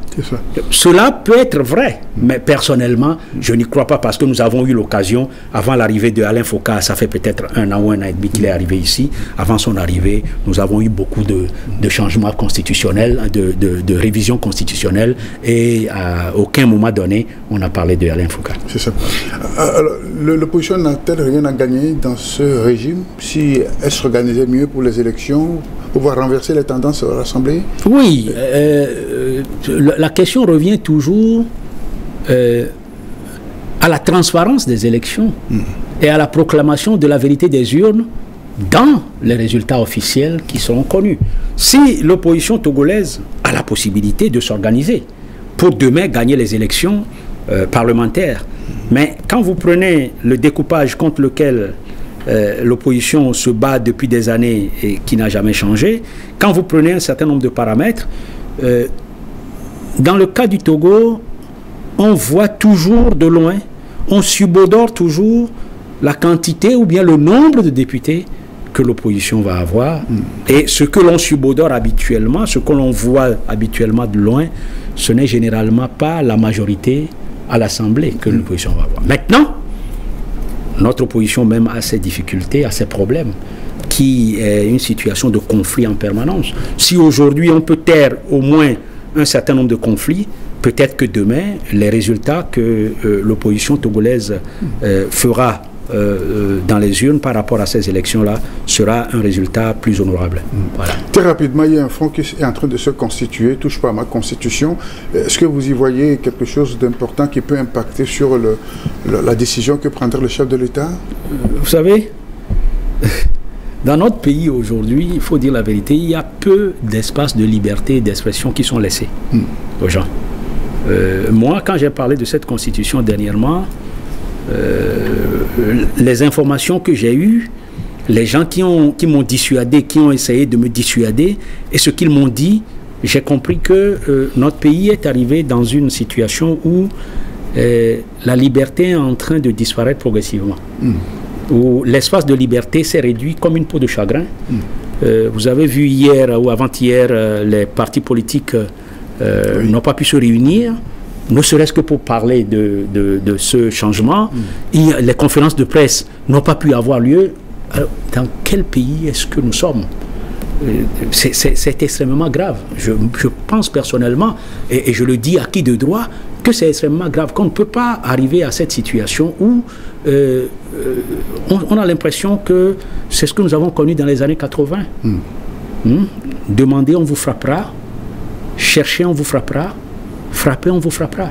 Cela peut être vrai, mais personnellement, je n'y crois pas parce que nous avons eu l'occasion, avant l'arrivée de Alain Foka, ça fait peut-être 1 an ou 1 an et demi qu'il est arrivé ici, avant son arrivée, nous avons eu beaucoup de changements constitutionnels, de révisions constitutionnelles, et à aucun moment donné, on a parlé de Alain Foka. C'est ça. Alors, l'opposition n'a-t-elle rien à gagner dans ce régime si elle s'organisait mieux pour les élections, pouvoir renverser les tendances à l'Assemblée? Oui, la question revient toujours à la transparence des élections et à la proclamation de la vérité des urnes dans les résultats officiels qui seront connus. Si l'opposition togolaise a la possibilité de s'organiser pour demain gagner les élections parlementaires, mais quand vous prenez le découpage contre lequel l'opposition se bat depuis des années et qui n'a jamais changé, quand vous prenez un certain nombre de paramètres, dans le cas du Togo, on voit toujours de loin, on subodore toujours la quantité ou bien le nombre de députés que l'opposition va avoir. Et ce que l'on subodore habituellement, ce que l'on voit habituellement de loin, ce n'est généralement pas la majorité à l'Assemblée que l'opposition va avoir. Maintenant, notre opposition même a ses difficultés, a ses problèmes, qui est une situation de conflit en permanence. Si aujourd'hui on peut taire au moins un certain nombre de conflits, peut-être que demain, les résultats que l'opposition togolaise fera dans les urnes par rapport à ces élections-là sera un résultat plus honorable. Voilà. Très rapidement, il y a un front qui est en train de se constituer, touche pas à ma constitution. Est-ce que vous y voyez quelque chose d'important qui peut impacter sur la décision que prendra le chef de l'État? Vous savez, dans notre pays aujourd'hui, il faut dire la vérité, il y a peu d'espace de liberté et d'expression qui sont laissés aux gens. Moi, quand j'ai parlé de cette constitution dernièrement, les informations que j'ai eues, les gens qui m'ont dissuadé, qui ont essayé de me dissuader, et ce qu'ils m'ont dit, j'ai compris que notre pays est arrivé dans une situation où la liberté est en train de disparaître progressivement. Où l'espace de liberté s'est réduit comme une peau de chagrin. Vous avez vu hier ou avant-hier, les partis politiques n'ont pas pu se réunir, ne serait-ce que pour parler de ce changement. Les conférences de presse n'ont pas pu avoir lieu. Alors, dans quel pays est-ce que nous sommes? C'est extrêmement grave. Je pense personnellement, et je le dis à qui de droit, que c'est extrêmement grave, qu'on ne peut pas arriver à cette situation où on a l'impression que c'est ce que nous avons connu dans les années 80. Demandez, on vous frappera. Cherchez, on vous frappera. Frappez, on vous frappera.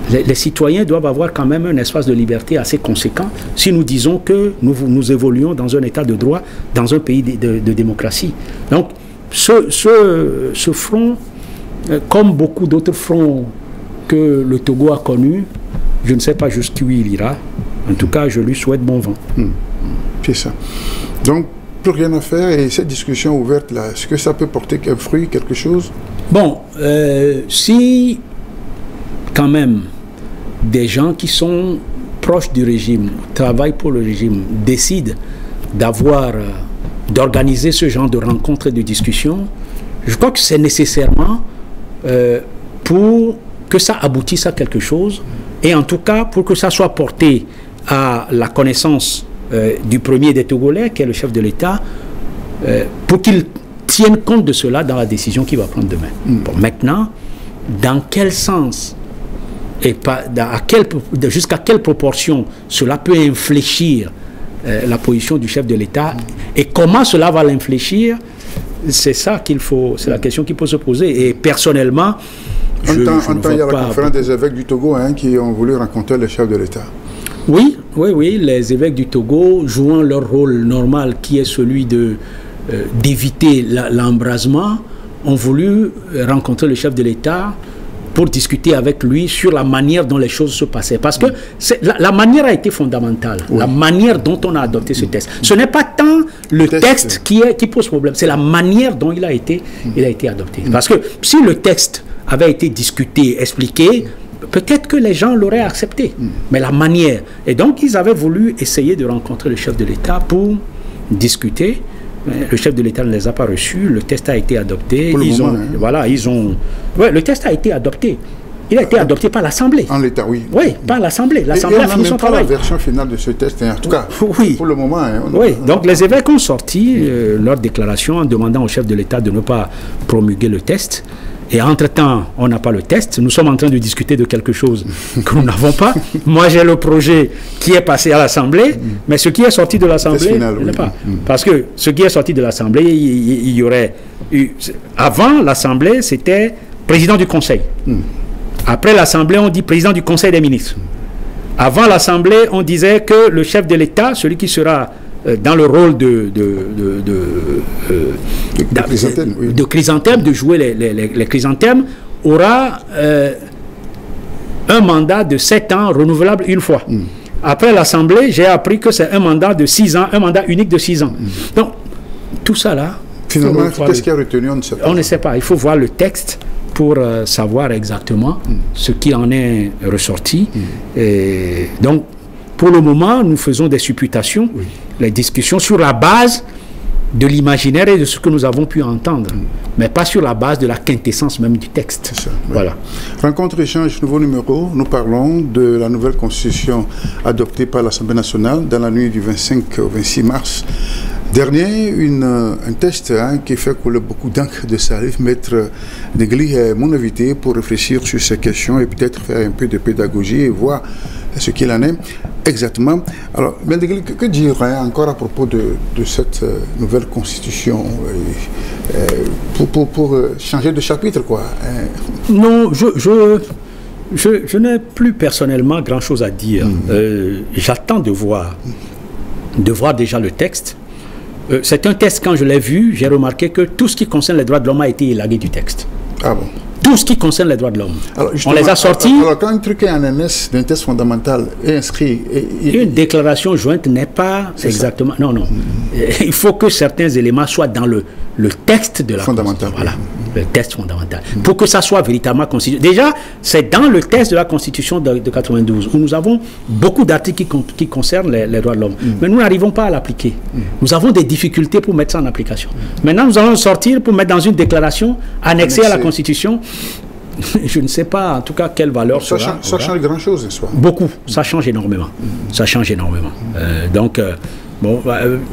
Les citoyens doivent avoir quand même un espace de liberté assez conséquent si nous disons que nous évoluons dans un état de droit, dans un pays de démocratie. Donc, ce front, comme beaucoup d'autres fronts que le Togo a connus, je ne sais pas jusqu'où il ira, En tout cas, je lui souhaite bon vent. C'est ça. Donc, plus rien à faire, et cette discussion ouverte là, est-ce que ça peut porter un fruit, quelque chose? Bon, si quand même des gens qui sont proches du régime, travaillent pour le régime, décident d'organiser ce genre de rencontres et de discussions, je crois que c'est nécessairement pour que ça aboutisse à quelque chose, et en tout cas pour que ça soit porté à la connaissance du premier des Togolais, qui est le chef de l'État, pour qu'il tienne compte de cela dans la décision qu'il va prendre demain. Bon, maintenant, dans quel sens et jusqu'à quelle proportion cela peut infléchir la position du chef de l'État et comment cela va l'infléchir, c'est ça c'est la question qu'il faut se poser. Et personnellement, il y a la conférence des évêques du Togo qui ont voulu rencontrer le chef de l'État. Oui, les évêques du Togo, jouant leur rôle normal qui est celui d'éviter l'embrasement, ont voulu rencontrer le chef de l'État pour discuter avec lui sur la manière dont les choses se passaient. Parce que la manière a été fondamentale, la manière dont on a adopté ce texte. Ce n'est pas tant le texte qui pose problème, c'est la manière dont il a été adopté. Parce que si le texte avait été discuté, expliqué, peut-être que les gens l'auraient accepté, mais la manière. Et donc, ils avaient voulu essayer de rencontrer le chef de l'État pour discuter. Le chef de l'État ne les a pas reçus, le texte a été adopté. Le texte a été adopté. Il a été adopté par l'Assemblée. En l'État, oui. Oui, par l'Assemblée. L'Assemblée a fini son travail. La version finale de ce texte, en tout cas, pour le moment. Donc, les évêques ont sorti leur déclaration en demandant au chef de l'État de ne pas promulguer le texte. Et entre-temps, on n'a pas le texte. Nous sommes en train de discuter de quelque chose que nous n'avons pas. Moi, j'ai le projet qui est passé à l'Assemblée, mais ce qui est sorti de l'Assemblée, je n'ai pas. Parce que ce qui est sorti de l'Assemblée, il y aurait eu... Avant, l'Assemblée, c'était président du Conseil. Après l'Assemblée, on dit président du Conseil des ministres. Avant l'Assemblée, on disait que le chef de l'État, celui qui sera dans le rôle de chrysanthème, de jouer les chrysanthèmes, aura un mandat de 7 ans renouvelable une fois. Après l'Assemblée, j'ai appris que c'est un mandat de 6 ans, un mandat unique de 6 ans. Donc, tout ça là... Finalement, qu'est-ce qui a retenu? On ne sait pas. On ne sait pas. Il faut voir le texte pour savoir exactement ce qui en est ressorti. Et donc, pour le moment, nous faisons des supputations, les discussions sur la base de l'imaginaire et de ce que nous avons pu entendre, mais pas sur la base de la quintessence même du texte. Ça, voilà. Rencontre échange nouveau numéro, nous parlons de la nouvelle constitution adoptée par l'Assemblée nationale dans la nuit du 25 au 26 mars. Dernier, un test qui fait couler beaucoup d'encre de salive. Maître Degli est mon invité pour réfléchir sur ces questions et peut-être faire un peu de pédagogie et voir ce qu'il en est exactement. Alors, Maître Degli, que dire encore à propos de cette nouvelle constitution pour changer de chapitre, quoi? Non, je n'ai plus personnellement grand-chose à dire. J'attends de voir déjà le texte. C'est un texte, quand je l'ai vu, j'ai remarqué que tout ce qui concerne les droits de l'homme a été élagué du texte. Ah bon? Tout ce qui concerne les droits de l'homme. On les a sortis. Alors, quand un truc est en NS d'un texte fondamental est inscrit... Une déclaration jointe n'est pas exactement... Non, non. Il faut que certains éléments soient dans le texte de la Constitution. Voilà, le texte fondamental. Pour que ça soit véritablement constitué. Déjà, c'est dans le texte de la Constitution de 92 où nous avons beaucoup d'articles qui concernent les droits de l'homme. Mais nous n'arrivons pas à l'appliquer. Nous avons des difficultés pour mettre ça en application. Maintenant, nous allons sortir pour mettre dans une déclaration annexée à la Constitution. Je ne sais pas, en tout cas, quelle valeur ça change grand-chose, n'est-ce pas? Beaucoup. Ça change énormément. Ça change énormément. Donc,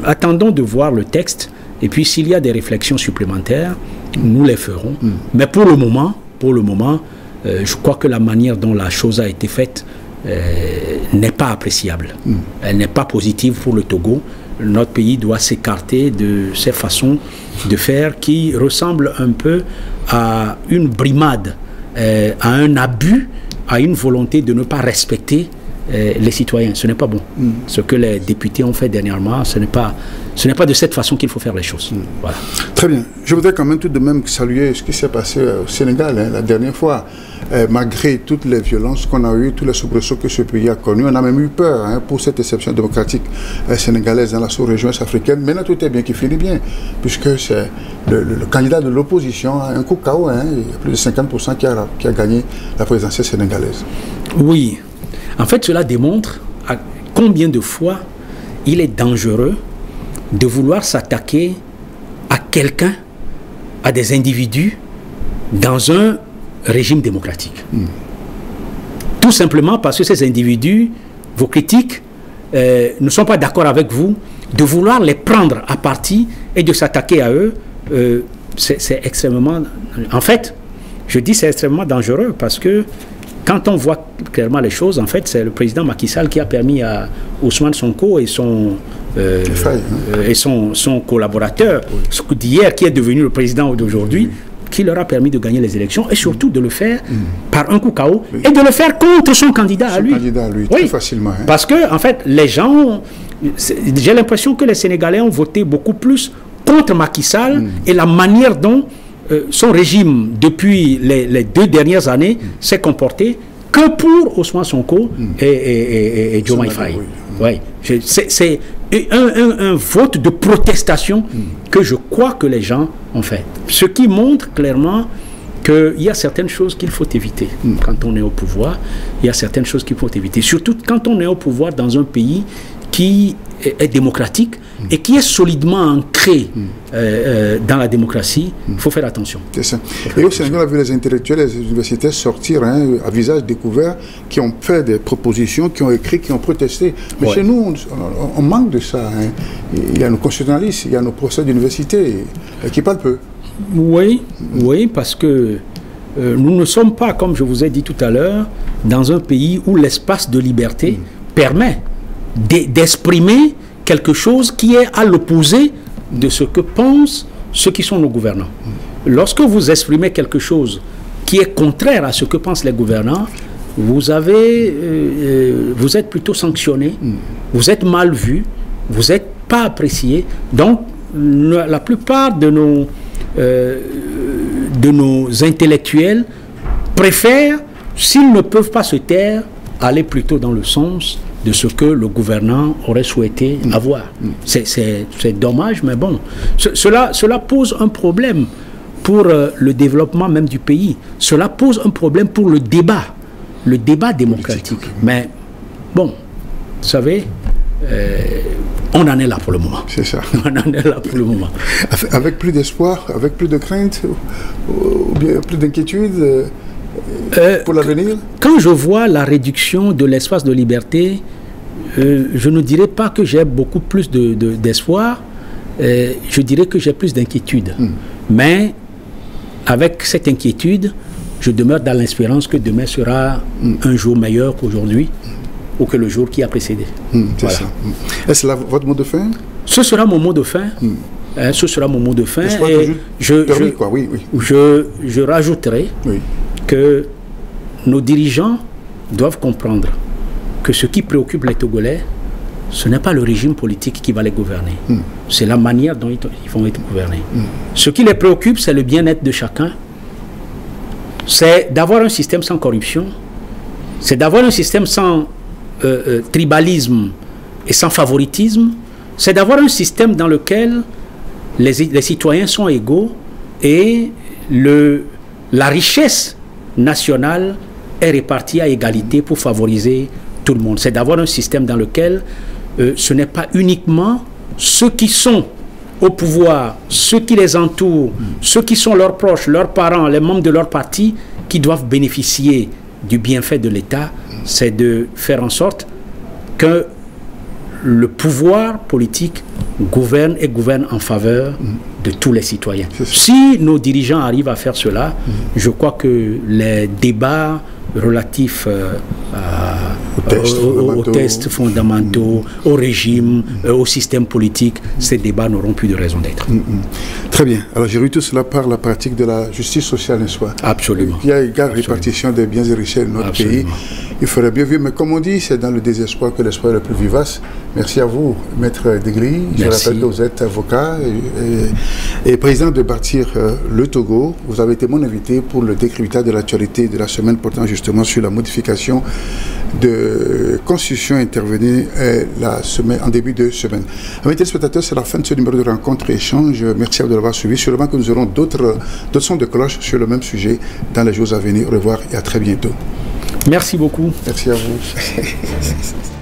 attendons de voir le texte. Et puis, s'il y a des réflexions supplémentaires, nous les ferons. Mais pour le moment, je crois que la manière dont la chose a été faite n'est pas appréciable. Elle n'est pas positive pour le Togo. Notre pays doit s'écarter de ces façons de faire qui ressemblent un peu à une brimade, à un abus, à une volonté de ne pas respecter les citoyens. Ce n'est pas bon. Ce que les députés ont fait dernièrement, ce n'est pas de cette façon qu'il faut faire les choses. Voilà. Très bien. Je voudrais quand même tout de même saluer ce qui s'est passé au Sénégal la dernière fois. Malgré toutes les violences qu'on a eues, tous les soubresauts que ce pays a connus, on a même eu peur pour cette exception démocratique sénégalaise dans la sous-région africaine. Maintenant, tout est bien qui finit bien, puisque c'est le candidat de l'opposition, un coup KO, il y a plus de 50% qui a gagné la présidentielle sénégalaise. Oui. En fait, cela démontre à combien de fois il est dangereux de vouloir s'attaquer à quelqu'un, à des individus, dans un régime démocratique. Tout simplement parce que ces individus, vos critiques, ne sont pas d'accord avec vous, de vouloir les prendre à partie et de s'attaquer à eux, c'est extrêmement... En fait, je dis c'est extrêmement dangereux parce que quand on voit clairement les choses, en fait, c'est le président Macky Sall qui a permis à Ousmane Sonko et son collaborateur d'hier, qui est devenu le président d'aujourd'hui, qui leur a permis de gagner les élections et surtout de le faire par un coup KO et de le faire contre son candidat à lui. Très facilement. Parce que, en fait, les gens, j'ai l'impression que les Sénégalais ont voté beaucoup plus contre Macky Sall et la manière dont son régime, depuis les 2 dernières années, s'est comporté que pour Ousmane Sonko et Diomaye Faye. Oui. C'est un vote de protestation que je crois que les gens ont fait. Ce qui montre clairement qu'il y a certaines choses qu'il faut éviter quand on est au pouvoir. Il y a certaines choses qu'il faut éviter. Surtout quand on est au pouvoir dans un pays qui est démocratique et qui est solidement ancré dans la démocratie, il faut faire attention. C'est ça. Et au Sénégal, on a vu les intellectuels, les universitaires sortir à visage découvert, qui ont fait des propositions, qui ont écrit, qui ont protesté. Mais chez nous, on manque de ça. Il y a nos constitutionnalistes, il y a nos professeurs d'université qui parlent peu. Oui, parce que nous ne sommes pas, comme je vous ai dit tout à l'heure, dans un pays où l'espace de liberté permet d'exprimer quelque chose qui est à l'opposé de ce que pensent ceux qui sont nos gouvernants. Lorsque vous exprimez quelque chose qui est contraire à ce que pensent les gouvernants, vous êtes plutôt sanctionné, vous êtes mal vu, vous n'êtes pas apprécié. Donc, la plupart de nos intellectuels préfèrent, s'ils ne peuvent pas se taire, aller plutôt dans le sens de ce que le gouvernant aurait souhaité avoir. C'est dommage, mais bon. Cela pose un problème pour le développement même du pays. Cela pose un problème pour le débat démocratique. Mais bon, vous savez, on en est là pour le moment. C'est ça. On en est là pour le moment. Avec plus d'espoir, avec plus de crainte, ou bien plus d'inquiétude pour l'avenir? Quand je vois la réduction de l'espace de liberté, je ne dirais pas que j'ai beaucoup plus d'espoir, je dirais que j'ai plus d'inquiétude. Mais avec cette inquiétude, je demeure dans l'espérance que demain sera un jour meilleur qu'aujourd'hui ou que le jour qui a précédé. C'est ça. Est-ce votre mot de fin? Ce sera mon mot de fin. Ce sera mon mot de fin. Et je rajouterai que nos dirigeants doivent comprendre que ce qui préoccupe les Togolais, ce n'est pas le régime politique qui va les gouverner. C'est la manière dont ils vont être gouvernés. Ce qui les préoccupe, c'est le bien-être de chacun. C'est d'avoir un système sans corruption. C'est d'avoir un système sans tribalisme et sans favoritisme. C'est d'avoir un système dans lequel les citoyens sont égaux et la richesse nationale est répartie à égalité pour favoriser tout le monde. C'est d'avoir un système dans lequel ce n'est pas uniquement ceux qui sont au pouvoir, ceux qui les entourent, ceux qui sont leurs proches, leurs parents, les membres de leur parti qui doivent bénéficier du bienfait de l'État. C'est de faire en sorte que le pouvoir politique gouverne et gouverne en faveur de tous les citoyens. Si nos dirigeants arrivent à faire cela, je crois que les débats relatifs aux tests fondamentaux, au régime, au système politique, ces débats n'auront plus de raison d'être. Très bien. Alors j'ai vu tout cela par la pratique de la justice sociale, n'est-ce pas? Absolument. Il y a égale répartition des biens et richesses de notre pays. Il faudrait bien vivre, mais comme on dit, c'est dans le désespoir que l'espoir est le plus vivace. Merci à vous, Maître Degri. Je rappelle que vous êtes avocat et président de Bâtir le Togo. Vous avez été mon invité pour le décryptage de l'actualité de la semaine portant justement sur la modification de constitution intervenue la semaine, en début de semaine. Amis téléspectateurs, c'est la fin de ce numéro de rencontre et échange. Merci à vous de l'avoir suivi. Sûrement que nous aurons d'autres sons de cloche sur le même sujet dans les jours à venir. Au revoir et à très bientôt. Merci beaucoup. Merci à vous.